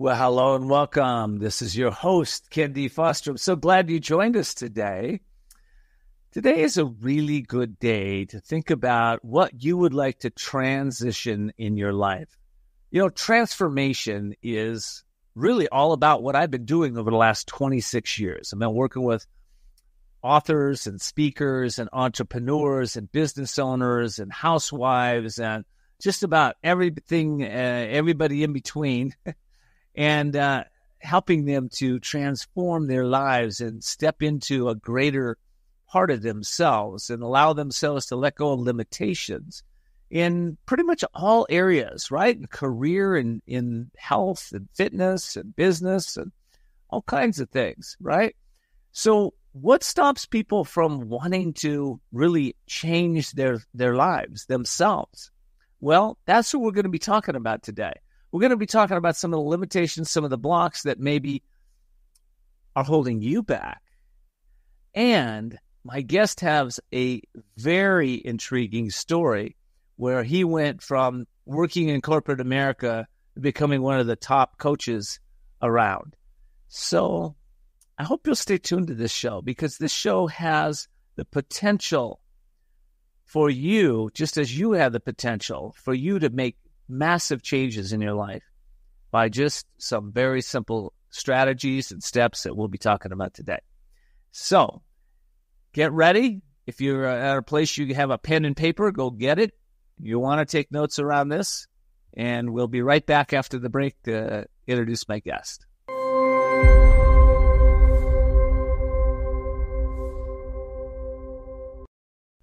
Well, hello and welcome. This is your host, Ken D. Foster. I'm so glad you joined us today. Today is a really good day to think about what you would like to transition in your life. You know, transformation is really all about what I've been doing over the last 26 years. I've been working with authors and speakers and entrepreneurs and business owners and housewives and just about everything, everybody in between. And helping them to transform their lives and step into a greater part of themselves and allow themselves to let go of limitations in pretty much all areas, right? In career and in health and fitness and business and all kinds of things, right? So what stops people from wanting to really change their lives themselves? Well, that's what we're going to be talking about today. We're going to be talking about some of the limitations, some of the blocks that maybe are holding you back. And my guest has a very intriguing story where he went from working in corporate America to becoming one of the top coaches around. So I hope you'll stay tuned to this show because this show has the potential for you, just as you have the potential for you to make massive changes in your life by just some very simple strategies and steps that we'll be talking about today. So get ready. If you're at a place you have a pen and paper, go get it. You want to take notes around this, and we'll be right back after the break to introduce my guest.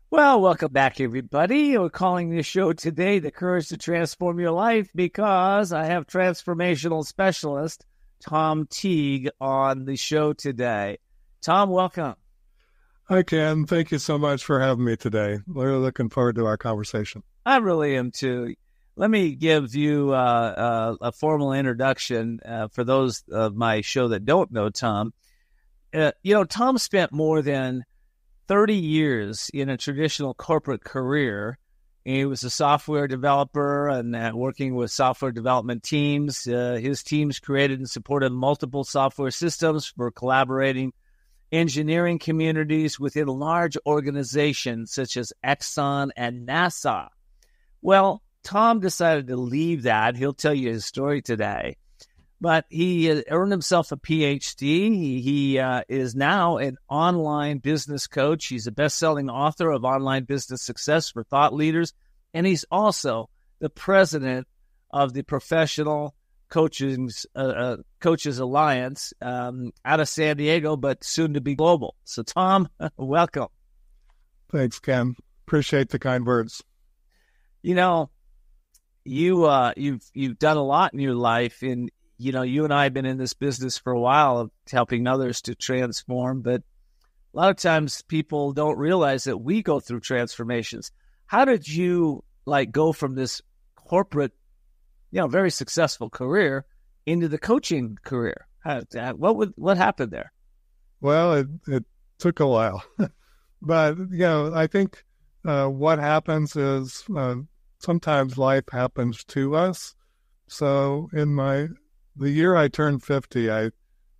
Well, welcome back, everybody. We're calling this show today The Courage to Transform Your Life because I have transformational specialist Tom Teague on the show today. Tom, welcome. Hi, Ken. Thank you so much for having me today. We're looking forward to our conversation. I really am, too. Let me give you a formal introduction for those of my show that don't know Tom. Tom spent more than 30 years in a traditional corporate career. He was a software developer and working with software development teams. His teams created and supported multiple software systems for collaborating engineering communities within large organizations such as Exxon and NASA. Well, Tom decided to leave that. He'll tell you his story today. But he earned himself a PhD. He is now an online business coach. He's a best-selling author of Online Business Success for Thought Leaders. And he's also the president of the Professional Coaches Alliance out of San Diego, but soon to be global. So, Tom, welcome. Thanks, Ken. Appreciate the kind words. You know, you've done a lot in your life, and you and I have been in this business for a while of helping others to transform, but a lot of times people don't realize that we go through transformations. How did you go from this corporate, very successful career into the coaching career? What happened there? Well, it took a while, but I think what happens is sometimes life happens to us. So in the year I turned 50, I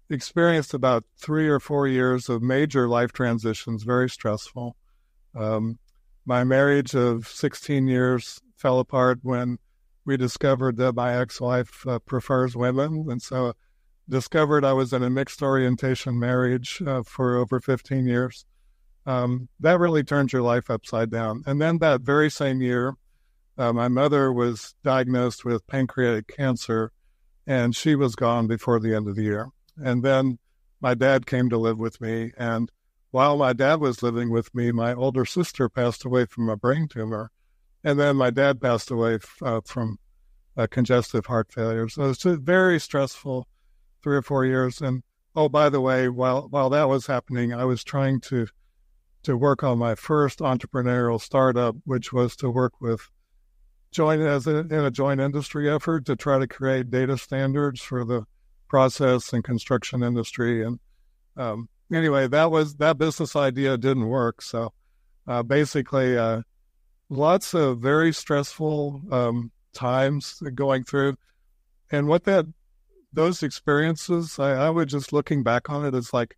experienced about 3 or 4 years of major life transitions, very stressful. My marriage of 16 years fell apart when we discovered that my ex-wife prefers women, and so discovered I was in a mixed orientation marriage for over 15 years. That really turns your life upside down. And then that very same year, my mother was diagnosed with pancreatic cancer, and she was gone before the end of the year. And then my dad came to live with me. And while my dad was living with me, my older sister passed away from a brain tumor. And then my dad passed away from congestive heart failure. So it's a very stressful 3 or 4 years. And, oh, by the way, while that was happening, I was trying to work on my first entrepreneurial startup, which was to work with in a joint industry effort to try to create data standards for the process and construction industry. And anyway, that business idea didn't work. So basically, lots of very stressful times going through. And what that those experiences, I would just looking back on it, it's like,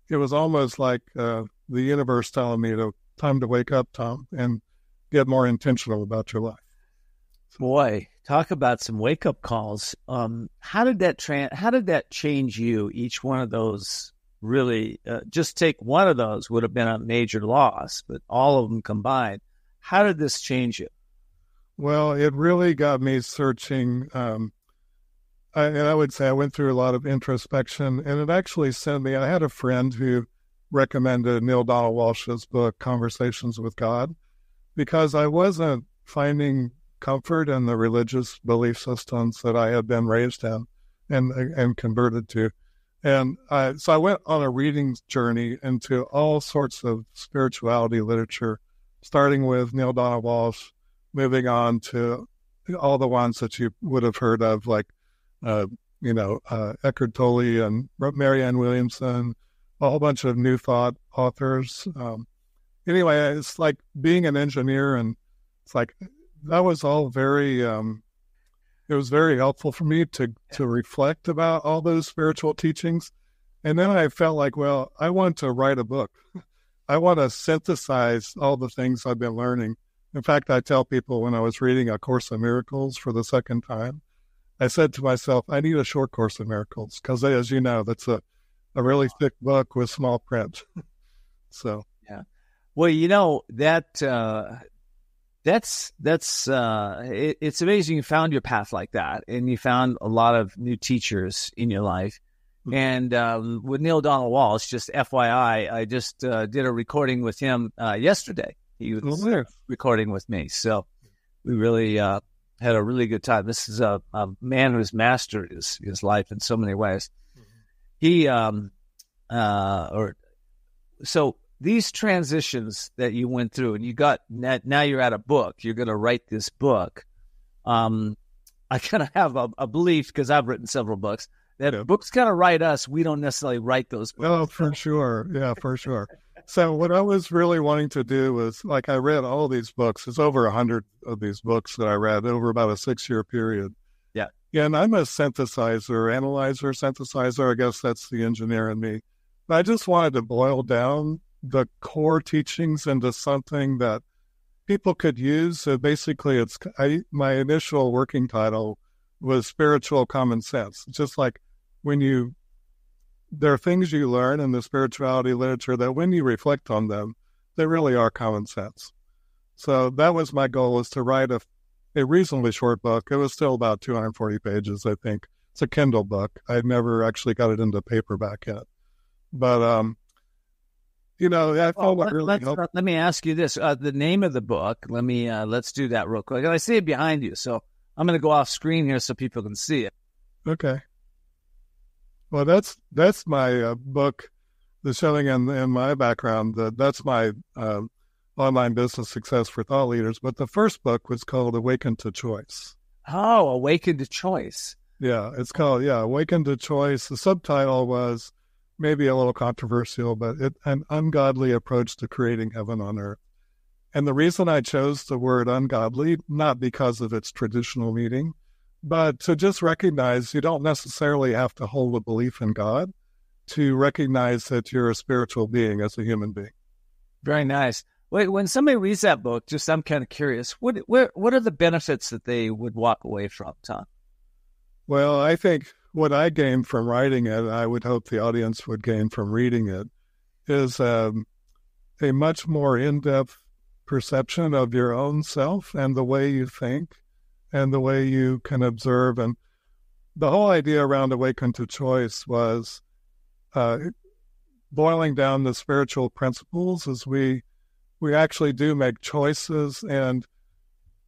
it was almost like the universe telling me time to wake up, Tom, and get more intentional about your life. Boy, talk about some wake up calls. How did that change you? Each one of those really, just take one of those would have been a major loss, but all of them combined. How did this change you? Well, it really got me searching. And I would say I went through a lot of introspection, and it actually sent me. I had a friend who recommended Neil Donald Walsh's book, Conversations with God, because I wasn't finding comfort in the religious belief systems that I had been raised in and converted to. And so I went on a reading journey into all sorts of spirituality literature, starting with Neil Donald Walsh, moving on to all the ones that you would have heard of, like, Eckhart Tolle and Marianne Williamson, a whole bunch of New Thought authors. Anyway, it's like being an engineer, and it's like that was all very, it was very helpful for me to reflect about all those spiritual teachings. And then I felt like, well, I want to write a book. I want to synthesize all the things I've been learning. In fact, I tell people when I was reading A Course in Miracles for the second time, I said to myself, I need a short Course in Miracles, because as you know, that's a really thick book with small print. So, yeah. Well, it's amazing you found your path like that, and you found a lot of new teachers in your life. And with Neil Donald Walsh, just FYI, I just did a recording with him yesterday. He was recording with me, so we really had a really good time. This is a man who's mastered his life in so many ways. He so these transitions that you went through, and you got now you're at a book. You're going to write this book. I kind of have a belief, because I've written several books, that books kind of write us. We don't necessarily write those books. Oh, for sure. Yeah, for sure. So what I was really wanting to do was, like, I read all these books. It's over 100 of these books that I read over about a 6-year period. Yeah. And I'm a synthesizer. I guess that's the engineer in me. But I just wanted to boil down the core teachings into something that people could use. So basically, my initial working title was Spiritual Common Sense. Just like there are things you learn in the spirituality literature that when you reflect on them, they really are common sense. So that was my goal, is to write a reasonably short book. It was still about 240 pages, I think. It's a Kindle book. I never actually got it into paperback yet. But, I thought what really helped. Let me ask you this. The name of the book, let's do that real quick. I see it behind you, so I'm going to go off screen here so people can see it. Okay. Well, that's my book, The Showing in my background. That's my online business success for thought leaders. But the first book was called Awaken to Choice. Oh, Awaken to Choice. Yeah, it's called, Awaken to Choice. The subtitle was maybe a little controversial, but an ungodly approach to creating heaven on earth. And the reason I chose the word ungodly, not because of its traditional meaning, but to just recognize you don't necessarily have to hold a belief in God to recognize that you're a spiritual being as a human being. Very nice. Wait, when somebody reads that book, I'm kind of curious, what are the benefits that they would walk away from, Tom? Well, I think what I gained from writing it, I would hope the audience would gain from reading it, is a much more in-depth perception of your own self and the way you think and the way you can observe. And the whole idea around Awaken to Choice was boiling down the spiritual principles as we actually do make choices, and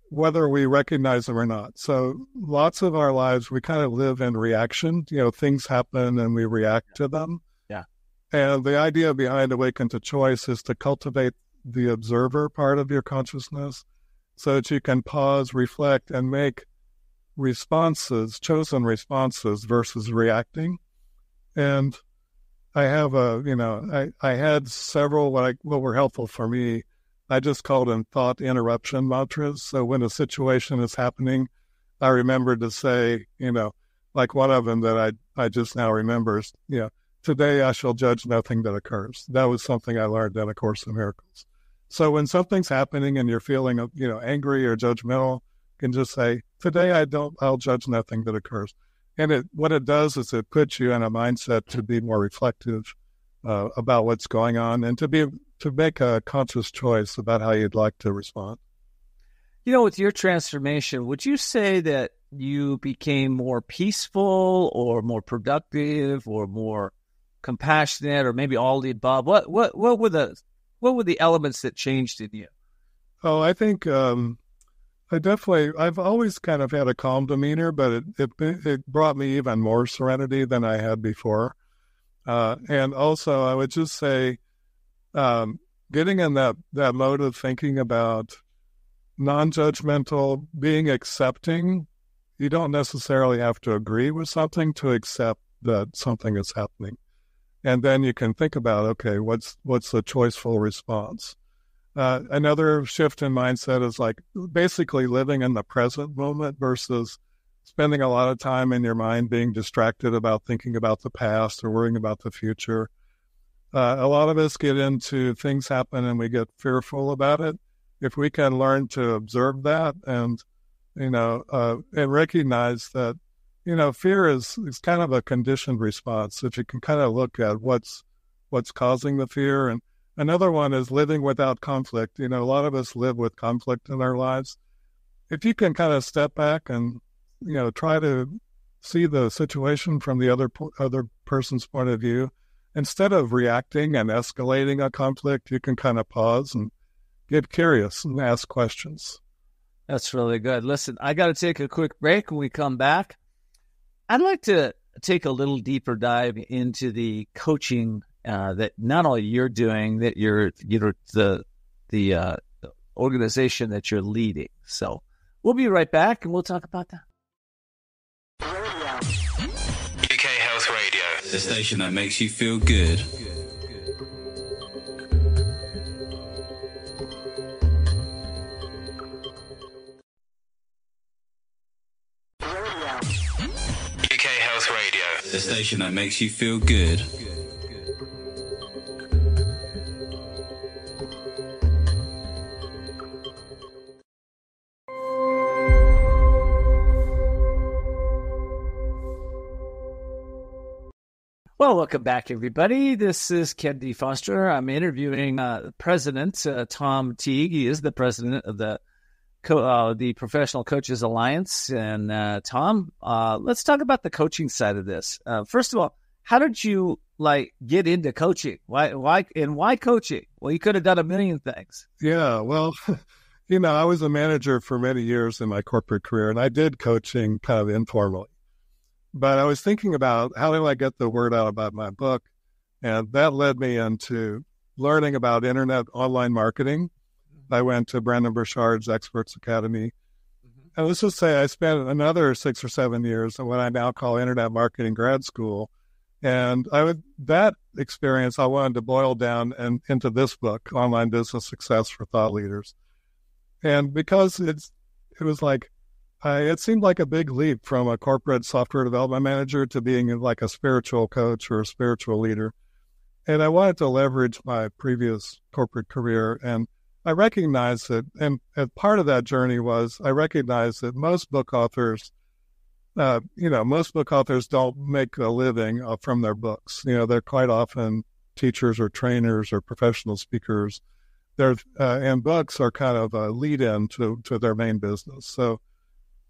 whether we recognize them or not. So lots of our lives, we kind of live in reaction. Things happen and we react to them. Yeah. And the idea behind Awaken to Choice is to cultivate the observer part of your consciousness so that you can pause, reflect, and make chosen responses versus reacting. And I have I had several what were helpful for me. I just called them thought interruption mantras. So when a situation is happening, I remembered to say, Like one of them that I just now remember is, today I shall judge nothing that occurs. That was something I learned in A Course in Miracles. So when something's happening and you're feeling, angry or judgmental, you can just say, today I'll judge nothing that occurs. And what it does is it puts you in a mindset to be more reflective about what's going on and to make a conscious choice about how you'd like to respond. With your transformation, would you say that you became more peaceful or more productive or more compassionate or maybe all the above? What were the elements that changed in you? Oh, I think I've always kind of had a calm demeanor, but it brought me even more serenity than I had before. And also, I would just say, getting in that mode of thinking about non-judgmental, being accepting. You don't necessarily have to agree with something to accept that something is happening. And then you can think about, okay, what's the choiceful response? Another shift in mindset is like basically living in the present moment versus spending a lot of time in your mind being distracted about thinking about the past or worrying about the future. A lot of us get into things happen and we get fearful about it. If we can learn to observe that and recognize that, fear is kind of a conditioned response. If you can kind of look at what's causing the fear. And another one is living without conflict. A lot of us live with conflict in our lives. If you can kind of step back and, try to see the situation from the other person's point of view, instead of reacting and escalating a conflict, you can kind of pause and get curious and ask questions. That's really good. Listen, I got to take a quick break. When we come back, I'd like to take a little deeper dive into the coaching that not only you're doing, that you're the organization that you're leading. So we'll be right back, and we'll talk about that. UK Health Radio, the station that makes you feel good. Radio, the station that makes you feel good. Well, welcome back, everybody. This is Ken D. Foster. I'm interviewing President Tom Teague. He is the president of the Professional Coaches Alliance. And Tom, let's talk about the coaching side of this. First of all, how did you get into coaching? Why coaching? Well, you could have done a million things. Yeah, well, I was a manager for many years in my corporate career, and I did coaching kind of informally. But I was thinking about how do I get the word out about my book, and that led me into learning about internet online marketing. I went to Brandon Burchard's Experts Academy. And let's just say I spent another 6 or 7 years in what I now call Internet Marketing Grad School. And that experience I wanted to boil down into this book, Online Business Success for Thought Leaders. And because it seemed like a big leap from a corporate software development manager to being like a spiritual coach or a spiritual leader. And I wanted to leverage my previous corporate career. And I recognized that, and part of that journey was I recognized that most book authors don't make a living from their books. They're quite often teachers or trainers or professional speakers. And books are kind of a lead-in to their main business. So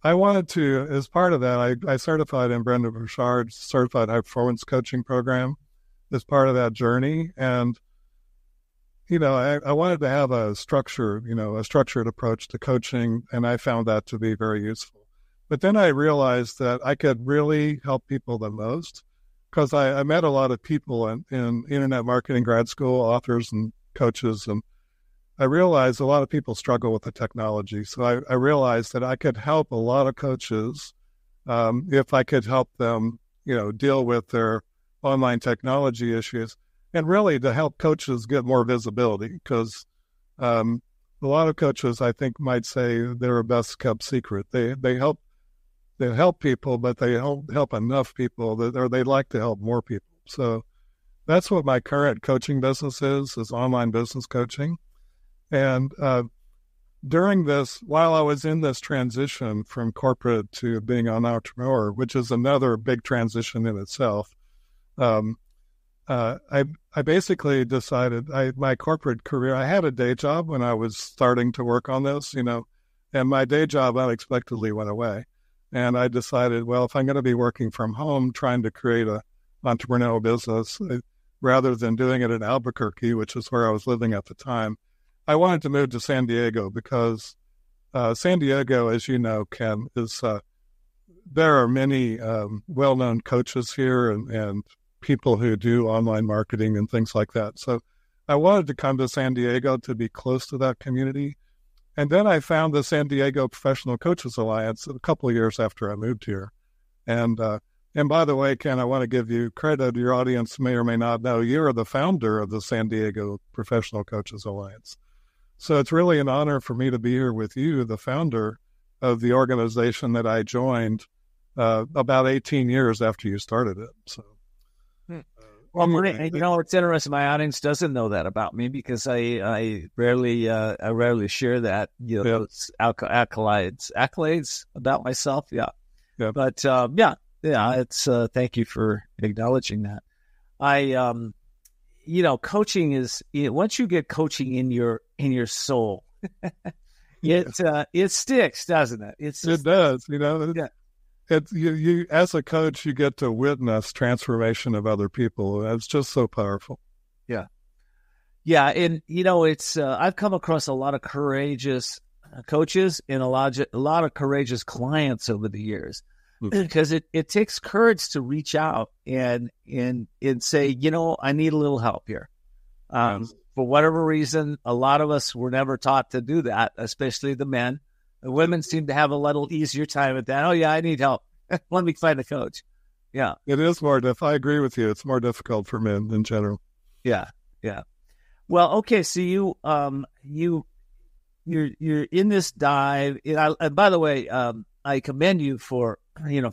I wanted to, as part of that, I certified in Brendon Burchard's Certified High Performance Coaching Program as part of that journey. And, I wanted to have a structured approach to coaching, and I found that to be very useful. But then I realized that I could really help people the most because I met a lot of people in internet marketing grad school, authors and coaches, and I realized a lot of people struggle with the technology. So I realized that I could help a lot of coaches if I could help them, deal with their online technology issues, and really to help coaches get more visibility because a lot of coaches, I think, might say they're a best kept secret. They help they help people, but they don't help enough people, or they'd like to help more people. So that's what my current coaching business is online business coaching. And during this, while I was in this transition from corporate to being an entrepreneur, which is another big transition in itself, I basically decided my corporate career, I had a day job when I was starting to work on this, and my day job unexpectedly went away. And I decided, well, if I'm going to be working from home, trying to create an entrepreneurial business, rather than doing it in Albuquerque, which is where I was living at the time, I wanted to move to San Diego because San Diego, as you know, Ken, there are many well-known coaches here and people who do online marketing and things like that. So I wanted to come to San Diego to be close to that community. And then I found the San Diego Professional Coaches Alliance a couple of years after I moved here. And by the way, Ken, I want to give you credit. Your audience may or may not know you're the founder of the San Diego Professional Coaches Alliance. So it's really an honor for me to be here with you, the founder of the organization that I joined about 18 years after you started it. So, well, it's interesting. My audience doesn't know that about me because I rarely share that. Those accolades about myself. Yeah. But it's thank you for acknowledging that. Coaching is, once you get coaching in your soul, it sticks, doesn't it? It does. You as a coach, you get to witness transformation of other people. It's just so powerful. Yeah, and it's I've come across a lot of courageous coaches and a lot of courageous clients over the years, because it takes courage to reach out and say, I need a little help here. For whatever reason, a lot of us were never taught to do that, especially the men. The women seem to have a little easier time at that. Oh, yeah, I need help. Let me find a coach. Yeah. It is more I agree with you. It's more difficult for men in general. Yeah. Well, okay, so you're in this dive. And by the way, I commend you for,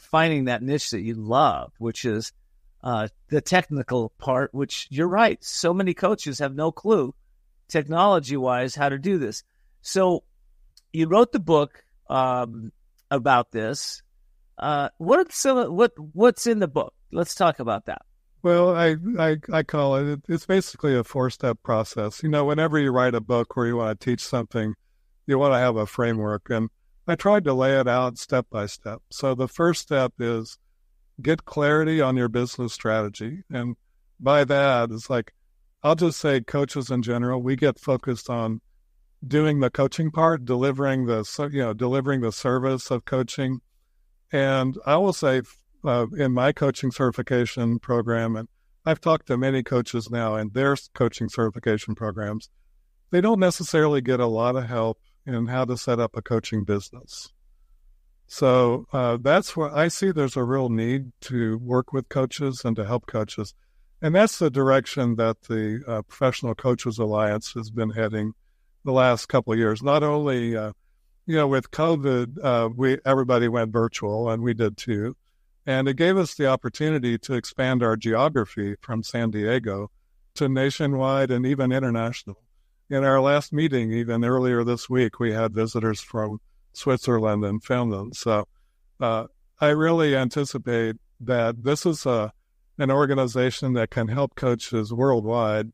finding that niche that you love, which is the technical part, which you're right. So many coaches have no clue technology-wise how to do this. So you wrote the book about this. What's in the book? Let's talk about that. Well, I call it's basically a 4-step process. Whenever you write a book where you want to teach something, you want to have a framework. And I tried to lay it out step by step. So the first step is get clarity on your business strategy. And by that, it's I'll just say coaches in general, we get focused on doing the coaching part, delivering the service of coaching. And I will say in my coaching certification program, and I've talked to many coaches now in their coaching certification programs, they don't necessarily get a lot of help in how to set up a coaching business. So that's where I see there's a real need to work with coaches and to help coaches. And that's the direction that the Professional Coaches Alliance has been heading the last couple of years. Not only, with COVID, everybody went virtual, and we did too. And it gave us the opportunity to expand our geography from San Diego to nationwide and even international. In our last meeting, even earlier this week, we had visitors from Switzerland and Finland. So I really anticipate that this is an organization that can help coaches worldwide.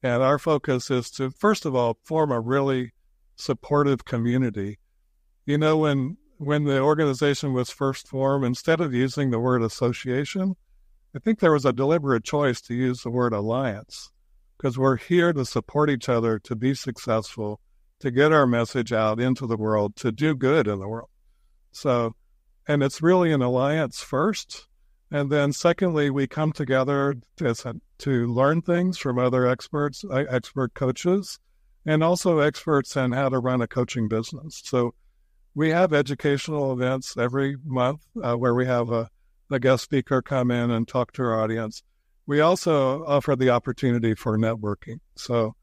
And our focus is to, first of all, form a really supportive community. When the organization was first formed, instead of using the word association, I think there was a deliberate choice to use the word alliance, because we're here to support each other, to be successful, to get our message out into the world, to do good in the world. So, and it's really an alliance first. And then secondly, we come together to learn things from other experts, expert coaches, and also experts in how to run a coaching business. So we have educational events every month where we have a guest speaker come in and talk to our audience. We also offer the opportunity for networking. So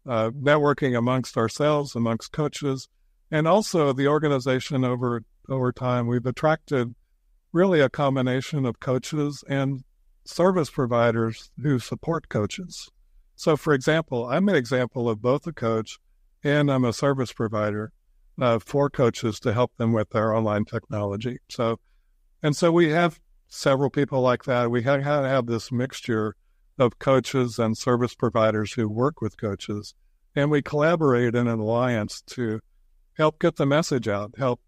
networking amongst ourselves, amongst coaches, and also the organization over time, we've attracted really a combination of coaches and service providers who support coaches. So, for example, I'm an example of both a coach and I'm a service provider for coaches to help them with their online technology. So we have several people like that. We have to have this mixture of coaches and service providers who work with coaches, and we collaborate in an alliance to help get the message out, help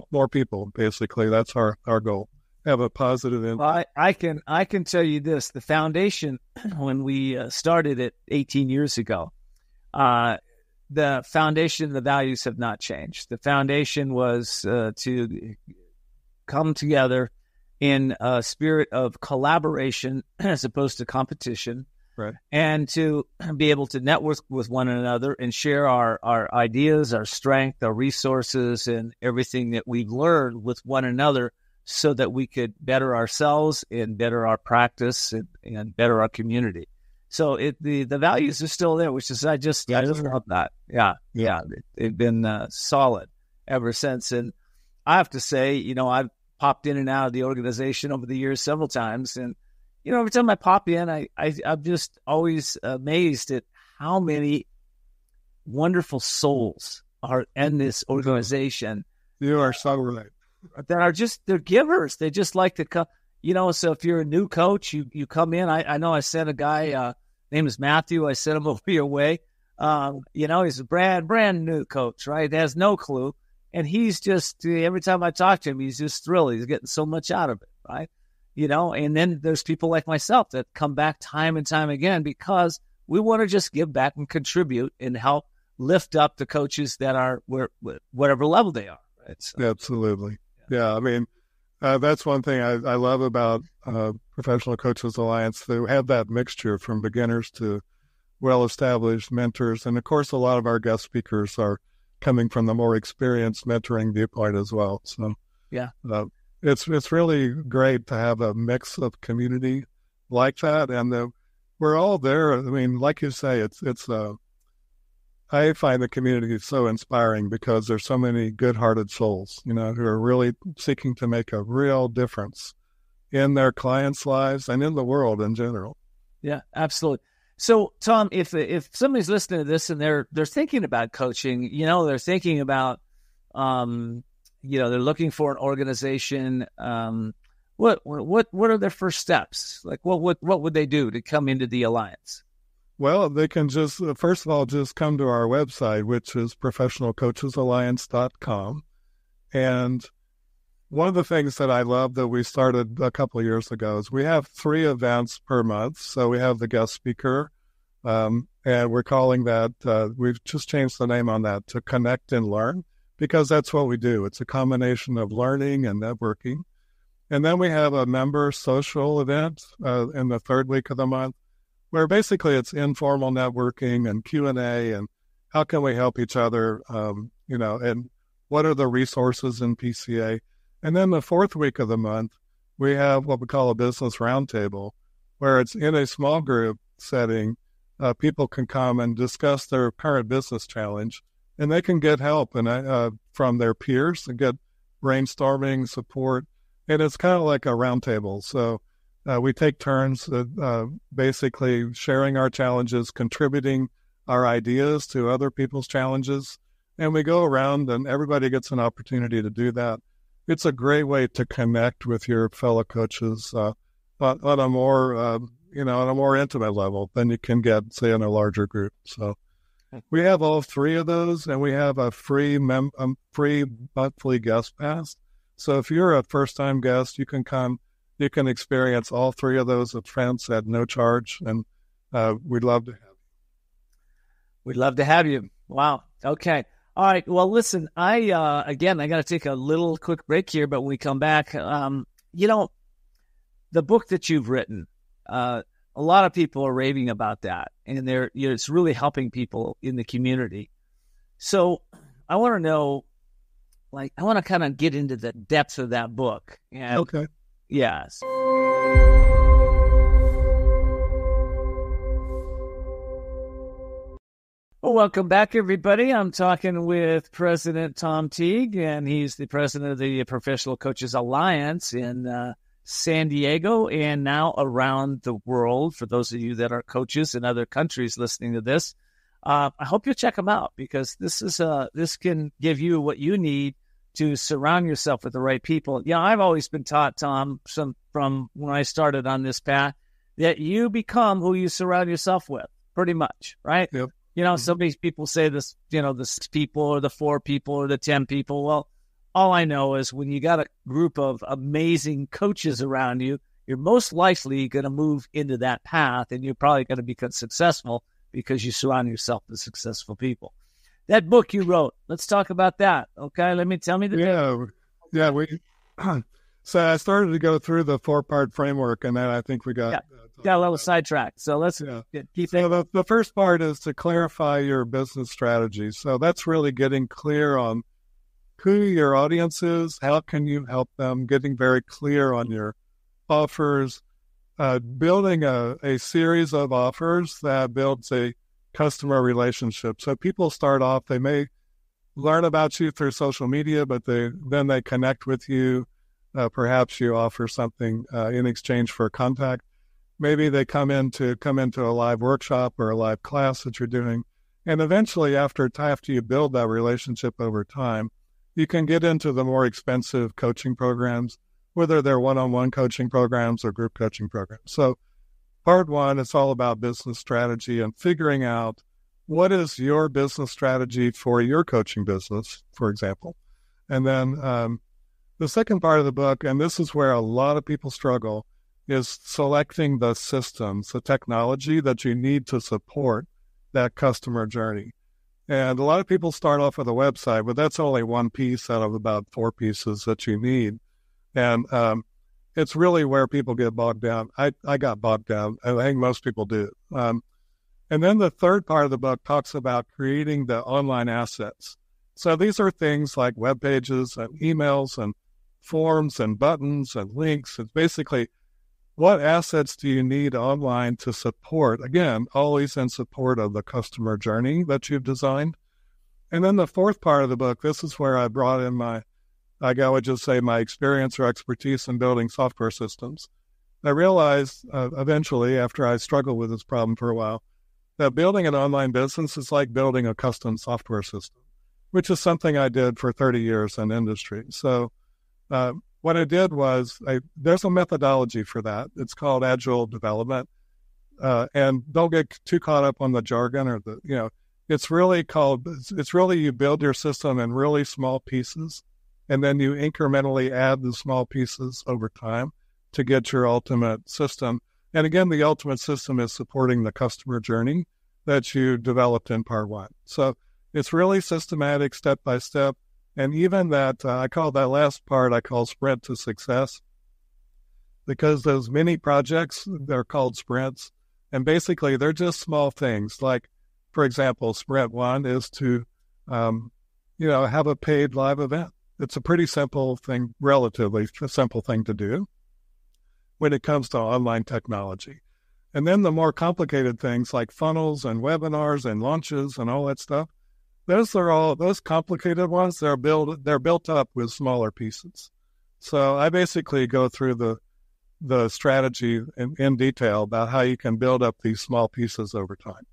more people. Basically, that's our goal. Have a positive impact. Well, I can tell you this: the foundation, when we started it 18 years ago, the foundation, the values have not changed. The foundation was to come together in a spirit of collaboration as opposed to competition, right? And to be able to network with one another and share our ideas, our strength, our resources, and everything that we've learned with one another so that we could better ourselves and better our practice and better our community. So the values are still there, which is I just love that. Yeah. They've been solid ever since. And I have to say, I've popped in and out of the organization over the years several times. And, every time I pop in, I'm just always amazed at how many wonderful souls are in this organization. You are so right. That are they're givers. They just like to come, so if you're a new coach, you come in. I know I sent a guy, name is Matthew. I sent him over your way. He's a brand new coach, right? Has no clue. And he's just, every time I talk to him, he's just thrilled. He's getting so much out of it, right? And then there's people like myself that come back time and time again because we want to just give back and contribute and help lift up the coaches that are whatever level they are, right? So, absolutely. Yeah. I mean, that's one thing I love about Professional Coaches Alliance. They have that mixture from beginners to well-established mentors. And, of course, a lot of our guest speakers are coming from the more experienced mentoring viewpoint as well. So, yeah, it's really great to have a mix of community like that. And we're all there. I mean, like you say, I find the community so inspiring because there's so many good-hearted souls, who are really seeking to make a real difference in their clients' lives and in the world in general. Yeah, absolutely. So, Tom, if somebody's listening to this and they're thinking about coaching, they're thinking about, they're looking for an organization. What are their first steps? Like, what would they do to come into the alliance? Well, they can just, first of all, just come to our website, which is professionalcoachesalliance.com. And one of the things that I love that we started a couple of years ago is we have 3 events per month. So we have the guest speaker, and we're calling that, we've just changed the name on that to Connect and Learn, because that's what we do. It's a combination of learning and networking. And then we have a member social event in the 3rd week of the month, where basically it's informal networking and Q&A and how can we help each other, and what are the resources in PCA. And then the 4th week of the month, we have what we call a business roundtable, where it's in a small group setting. People can come and discuss their current business challenge, and they can get help from their peers and get brainstorming support. And it's kind of like a roundtable. So we take turns basically sharing our challenges, contributing our ideas to other people's challenges, and we go around and everybody gets an opportunity to do that. It's a great way to connect with your fellow coaches on a more, on a more intimate level than you can get, say, in a larger group. So we have all 3 of those, and we have a free monthly guest pass. So if you're a first-time guest, you can come. You can experience all 3 of those events at no charge, and we'd love to have you. We'd love to have you. Wow. Okay. All right. Well, listen, I got to take a little quick break here, but when we come back, the book that you've written, a lot of people are raving about that, and it's really helping people in the community. So I want to know, I want to kind of get into the depths of that book. And, okay. Yes. Well, welcome back, everybody. I'm talking with President Tom Teague, and he's the president of the Professional Coaches Alliance in San Diego and now around the world. For those of you that are coaches in other countries listening to this, I hope you'll check him out, because this can give you what you need to surround yourself with the right people. I've always been taught, Tom, from when I started on this path, that you become who you surround yourself with, pretty much, right? Yep. So many people say this, the 6 people or the 4 people or the 10 people. Well, all I know is when you got a group of amazing coaches around you, you're most likely going to move into that path, and you're probably going to become successful because you surround yourself with successful people. That book you wrote, let's talk about that. Okay, tell me the So I started to go through the 4-part framework, and then I think we got a little sidetracked. So let's keep thinking. So the first part is to clarify your business strategy. So that's really getting clear on who your audience is, how can you help them, getting very clear on your offers, building a series of offers that builds a customer relationship. So people start off, they may learn about you through social media, but then they connect with you. Perhaps you offer something in exchange for contact. Maybe they come into a live workshop or a live class that you're doing. And eventually, after you build that relationship over time, you can get into the more expensive coaching programs, whether they're one-on-one coaching programs or group coaching programs. So part 1, it's all about business strategy and figuring out what is your business strategy for your coaching business, for example. And then the second part of the book, and this is where a lot of people struggle, is selecting the systems, the technology that you need to support that customer journey. And a lot of people start off with a website, but that's only one piece out of about 4 pieces that you need. And it's really where people get bogged down. I got bogged down. I think most people do. And then the third part of the book talks about creating the online assets. So these are things like web pages and emails and forms and buttons and links. It's basically, what assets do you need online to support, again, always in support of the customer journey that you've designed. And then the fourth part of the book, this is where I brought in my experience or expertise in building software systems. I realized eventually, after I struggled with this problem for a while, that building an online business is like building a custom software system, which is something I did for 30 years in industry. So what I did was, there's a methodology for that. It's called agile development. And don't get too caught up on the jargon or it's really you build your system in really small pieces, and then you incrementally add the small pieces over time to get your ultimate system. And again, the ultimate system is supporting the customer journey that you developed in part 1. So it's really systematic, step by step. And even that, I call that last part, sprint to success, because those mini projects, they're called sprints. And basically, they're just small things. Like, for example, sprint 1 is to, have a paid live event. It's a pretty simple thing, relatively simple thing to do when it comes to online technology. And then the more complicated things like funnels and webinars and launches and all that stuff, those complicated ones, they're built up with smaller pieces. So I basically go through the strategy in detail about how you can build up these small pieces over time.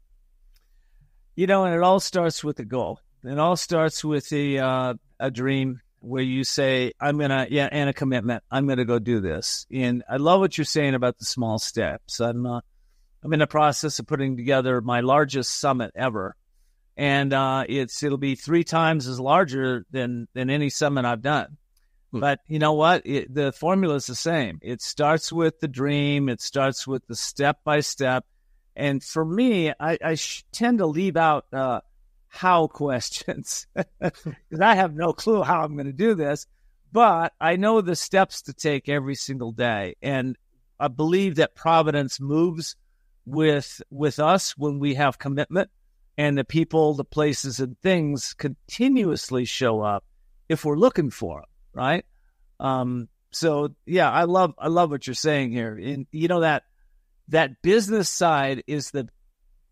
And it all starts with a goal. It all starts with a dream where you say, and a commitment. I'm going to go do this. And I love what you're saying about the small steps. I'm in the process of putting together my largest summit ever. And it'll be 3 times as larger than any summit I've done. But you know what? The formula is the same. It starts with the dream. It starts with the step-by-step. And for me, I tend to leave out how questions because I have no clue how I'm going to do this. But I know the steps to take every single day. And I believe that Providence moves with us when we have commitment. And the people, the places, and things continuously show up if we're looking for them, right? So yeah, I love what you're saying here. And that business side is the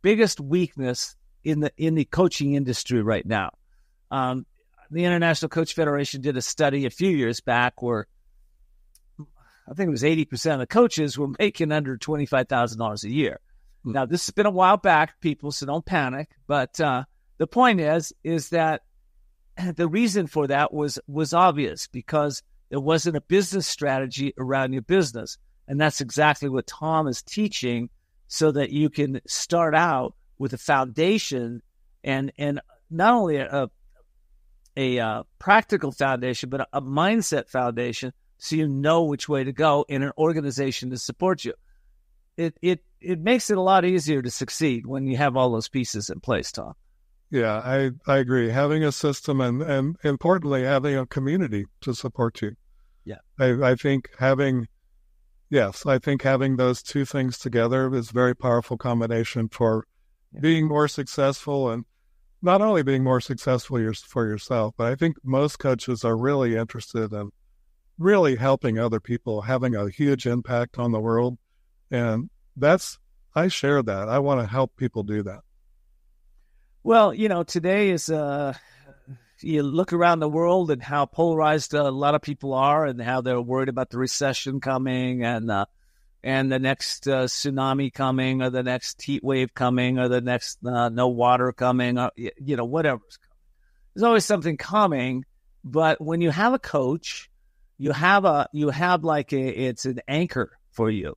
biggest weakness in the coaching industry right now. The International Coach Federation did a study a few years back where I think it was 80% of the coaches were making under $25,000 a year. Now, this has been a while back, people, so don't panic. But the point is that the reason for that was obvious, because there wasn't a business strategy around your business. And that's exactly what Tom is teaching, so that you can start out with a foundation and not only a practical foundation, but a mindset foundation, so you know which way to go in an organization to support you. It makes it a lot easier to succeed when you have all those pieces in place, Tom. Yeah, I agree. Having a system and importantly, having a community to support you. Yeah. I think having those two things together is a very powerful combination for being more successful, and not only being more successful for yourself, but I think most coaches are really interested in really helping other people, having a huge impact on the world. And I share that. I want to help people do that. Well, today is, you look around the world and how polarized a lot of people are, and how they're worried about the recession coming, and the next tsunami coming, or the next heat wave coming, or the next no water coming, or, whatever's coming. There's always something coming. But when you have a coach, it's an anchor for you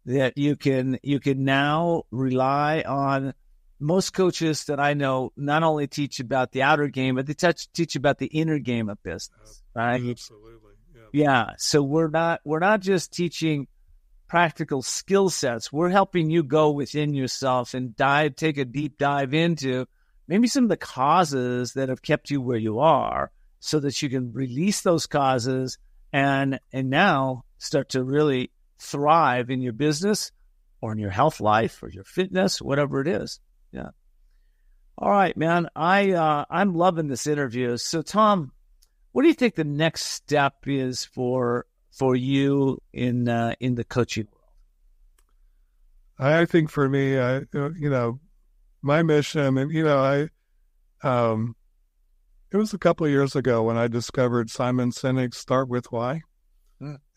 that you can now rely on. Most coaches that I know not only teach about the outer game, but they teach about the inner game of business, right? Absolutely. Yeah. So we're not just teaching practical skill sets. We're helping you go within yourself and take a deep dive into maybe some of the causes that have kept you where you are, so that you can release those causes and now start to really thrive in your business, or in your health life, or your fitness, whatever it is. Yeah. All right, man. I'm loving this interview. So, Tom, what do you think the next step is for you in the coaching world? I think for me, my mission, and it was a couple of years ago when I discovered Simon Sinek's Start With Why.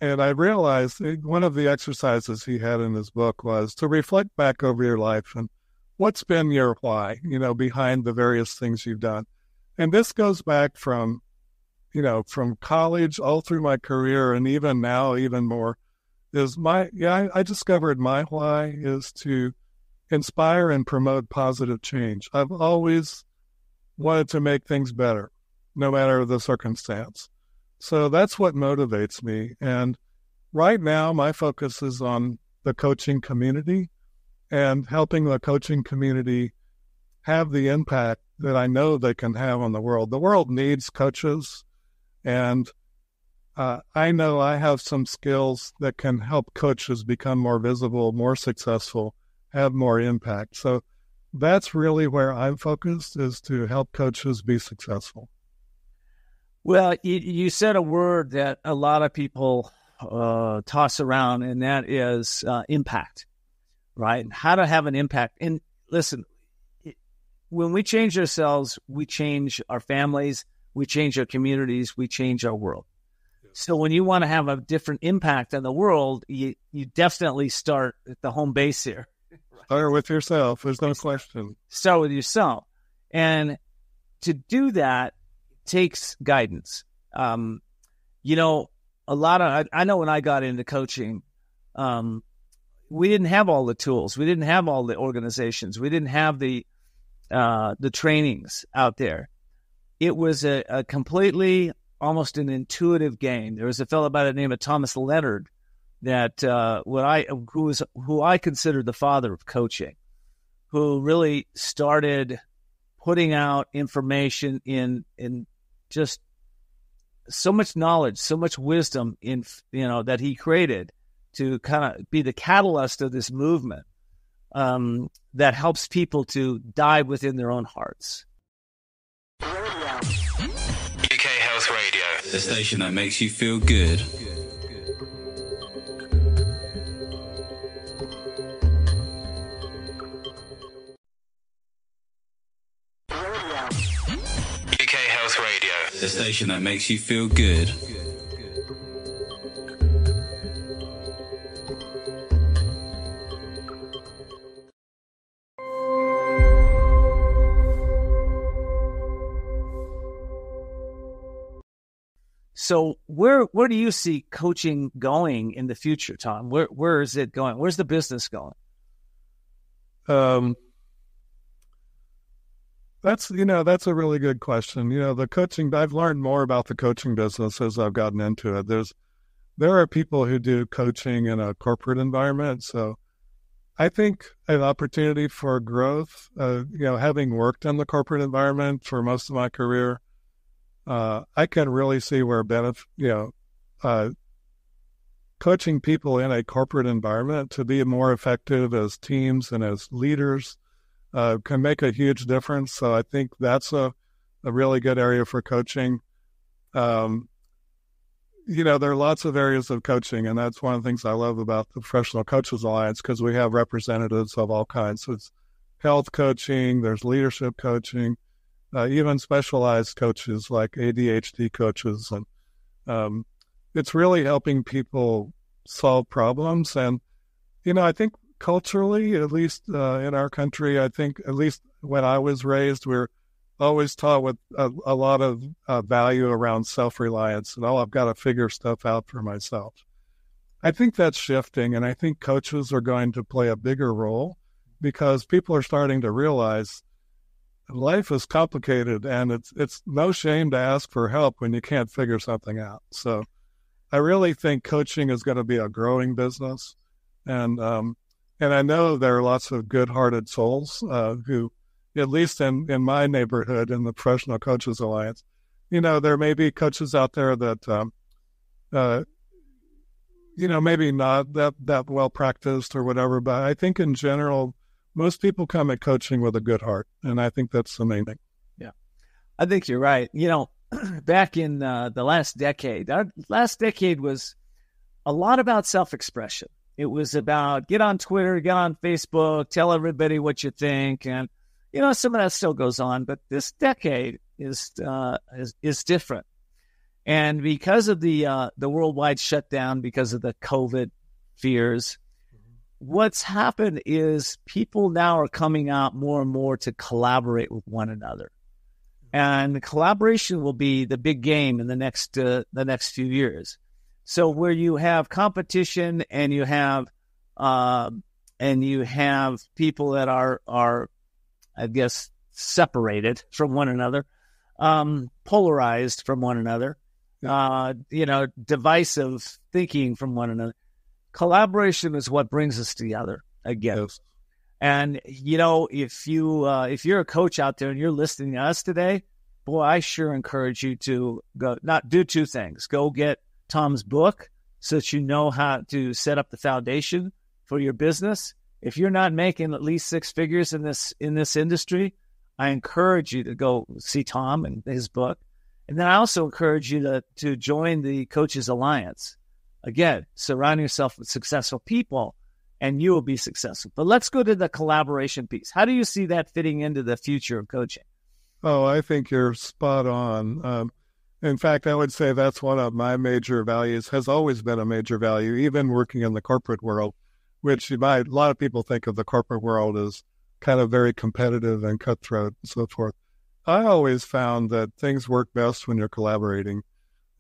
And I realized one of the exercises he had in his book was to reflect back over your life and what's been your why, behind the various things you've done. And this goes back from college all through my career, and even now, even more, I discovered my why is to inspire and promote positive change. I've always wanted to make things better, no matter the circumstance. So that's what motivates me. And right now, my focus is on the coaching community and helping the coaching community have the impact that I know they can have on the world. The world needs coaches, and I know I have some skills that can help coaches become more visible, more successful, have more impact. So that's really where I'm focused, is to help coaches be successful. Well, you said a word that a lot of people toss around, and that is impact, right? And how to have an impact. And listen, when we change ourselves, we change our families, we change our communities, we change our world. So when you want to have a different impact on the world, you definitely start at the home base here. Start with yourself. There's no question. Start with yourself. And to do that takes guidance. I know when I got into coaching, we didn't have all the tools. We didn't have all the organizations. We didn't have the trainings out there. It was a completely, almost an intuitive game. There was a fellow by the name of Thomas Leonard that who I consider the father of coaching, who really started putting out information in just so much knowledge, so much wisdom that he created to kind of be the catalyst of this movement that helps people to dive within their own hearts. UK Health Radio, the station that makes you feel good. The station that makes you feel good. So where do you see coaching going in the future, Tom? Where is it going? Where's the business going? That's a really good question. The coaching, I've learned more about the coaching business as I've gotten into it. There are people who do coaching in a corporate environment. So I think an opportunity for growth, having worked in the corporate environment for most of my career, I can really see where coaching people in a corporate environment to be more effective as teams and as leaders can make a huge difference. So I think that's a really good area for coaching. There are lots of areas of coaching, and that's one of the things I love about the Professional Coaches Alliance, because we have representatives of all kinds. So it's health coaching, there's leadership coaching, even specialized coaches like ADHD coaches. And it's really helping people solve problems. And, I think culturally, at least in our country, I think at least when I was raised, we're always taught with a lot of value around self-reliance and, I've got to figure stuff out for myself. I think that's shifting, and I think coaches are going to play a bigger role because people are starting to realize life is complicated, and it's no shame to ask for help when you can't figure something out. So I really think coaching is going to be a growing business. And I know there are lots of good-hearted souls who, at least in my neighborhood, in the Professional Coaches Alliance, there may be coaches out there that, maybe not that well practiced or whatever, but I think in general, most people come at coaching with a good heart, and I think that's the main thing. Yeah, I think you're right. Back in the last decade, our last decade was a lot about self-expression. It was about get on Twitter, get on Facebook, tell everybody what you think, and some of that still goes on. But this decade is different, and because of the worldwide shutdown, because of the COVID fears. What's happened is people now are coming out more and more to collaborate with one another. And collaboration will be the big game in the next few years. So where you have competition and you have people that are I guess separated from one another, polarized from one another, divisive thinking from one another. Collaboration is what brings us together again. Yes. And, if you're a coach out there and you're listening to us today, boy, I sure encourage you to do two things. Go get Tom's book so that you know how to set up the foundation for your business. If you're not making at least six figures in this industry, I encourage you to go see Tom and his book. And then I also encourage you to join the Coaches Alliance. Again, surround yourself with successful people and you will be successful. But let's go to the collaboration piece. How do you see that fitting into the future of coaching? Oh, I think you're spot on. In fact, I would say that's one of my major values, has always been a major value, even working in the corporate world, which a lot of people think of the corporate world as kind of very competitive and cutthroat and so forth. I always found that things work best when you're collaborating.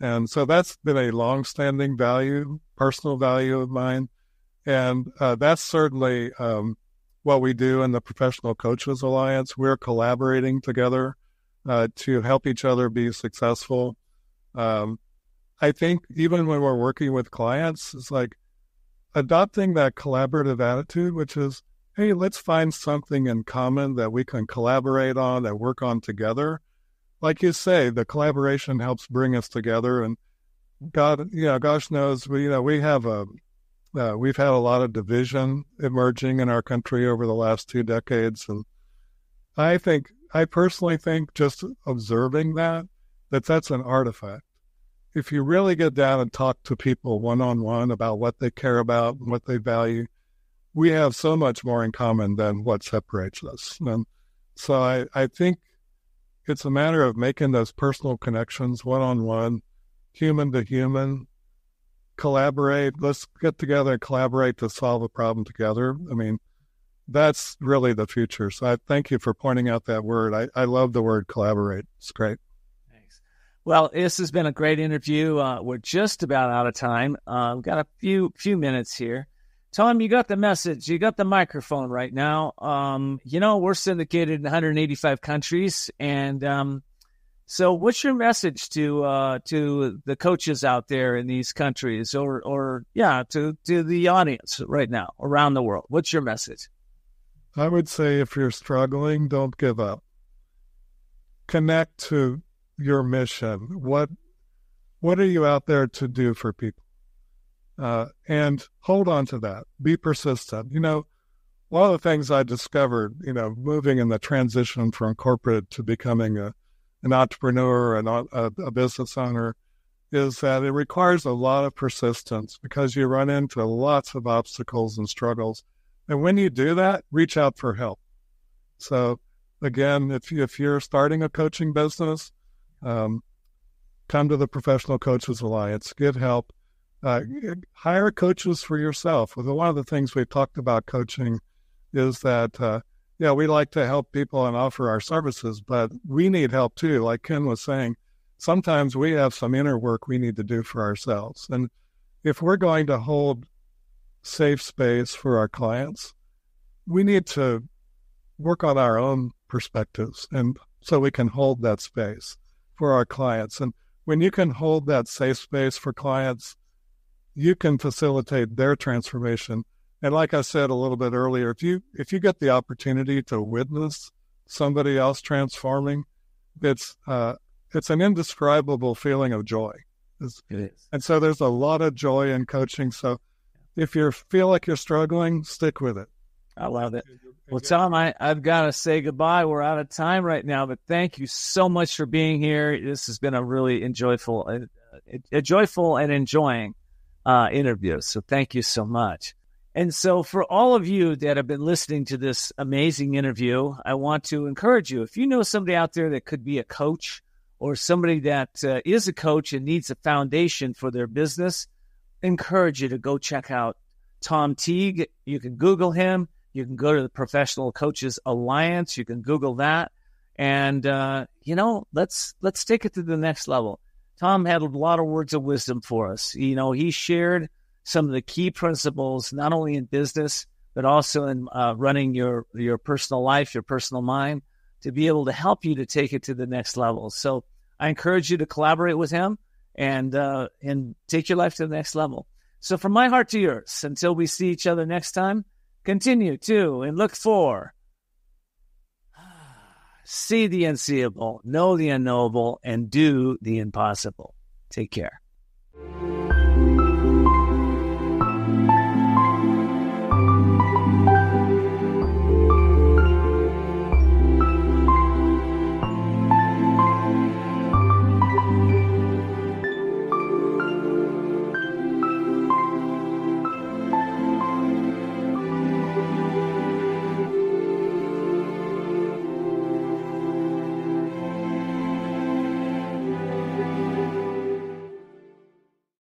And so that's been a long-standing value, personal value of mine. And that's certainly what we do in the Professional Coaches Alliance. We're collaborating together to help each other be successful. I think even when we're working with clients, it's like adopting that collaborative attitude, which is, hey, let's find something in common that we can collaborate on and work on together. Like you say, the collaboration helps bring us together. And gosh knows, we've had a lot of division emerging in our country over the last 2 decades. And I personally think just observing that's an artifact. If you really get down and talk to people one-on-one about what they care about and what they value, we have so much more in common than what separates us. And so I think it's a matter of making those personal connections, one-on-one, human to human, collaborate. Let's get together and collaborate to solve a problem together. I mean, that's really the future. So I thank you for pointing out that word. I love the word collaborate. It's great. Thanks. Well, this has been a great interview. We're just about out of time. We've got a few minutes here. Tom, you got the message. You got the microphone right now. We're syndicated in 185 countries. And so what's your message to the coaches out there in these countries or to the audience right now around the world? What's your message? I would say if you're struggling, don't give up. Connect to your mission. What are you out there to do for people? And hold on to that. Be persistent. One of the things I discovered, moving in the transition from corporate to becoming an entrepreneur and a business owner, is that it requires a lot of persistence because you run into lots of obstacles and struggles. And when you do that, reach out for help. So again, if you're starting a coaching business, come to the Professional Coaches Alliance, get help. Hire coaches for yourself. One of the things we've talked about coaching is that, we like to help people and offer our services, but we need help too. Like Ken was saying, sometimes we have some inner work we need to do for ourselves. And if we're going to hold safe space for our clients, we need to work on our own perspectives, and so we can hold that space for our clients. And when you can hold that safe space for clients, you can facilitate their transformation. And like I said a little bit earlier, if you get the opportunity to witness somebody else transforming, it's an indescribable feeling of joy. It is. And so there's a lot of joy in coaching. So if you feel like you're struggling, stick with it. I love it. Well, Tom, I've got to say goodbye. We're out of time right now, but thank you so much for being here. This has been a really joyful and enjoying interview. So thank you so much. And so for all of you that have been listening to this amazing interview, I want to encourage you. If you know somebody out there that could be a coach or somebody that is a coach and needs a foundation for their business, encourage you to go check out Tom Teague. You can Google him. You can go to the Professional Coaches Alliance. You can Google that. And, let's take it to the next level. Tom had a lot of words of wisdom for us. He shared some of the key principles, not only in business, but also in running your personal life, your personal mind, to be able to help you to take it to the next level. So I encourage you to collaborate with him and take your life to the next level. So from my heart to yours, until we see each other next time, continue to and look for, see the unseeable, know the unknowable, and do the impossible. Take care.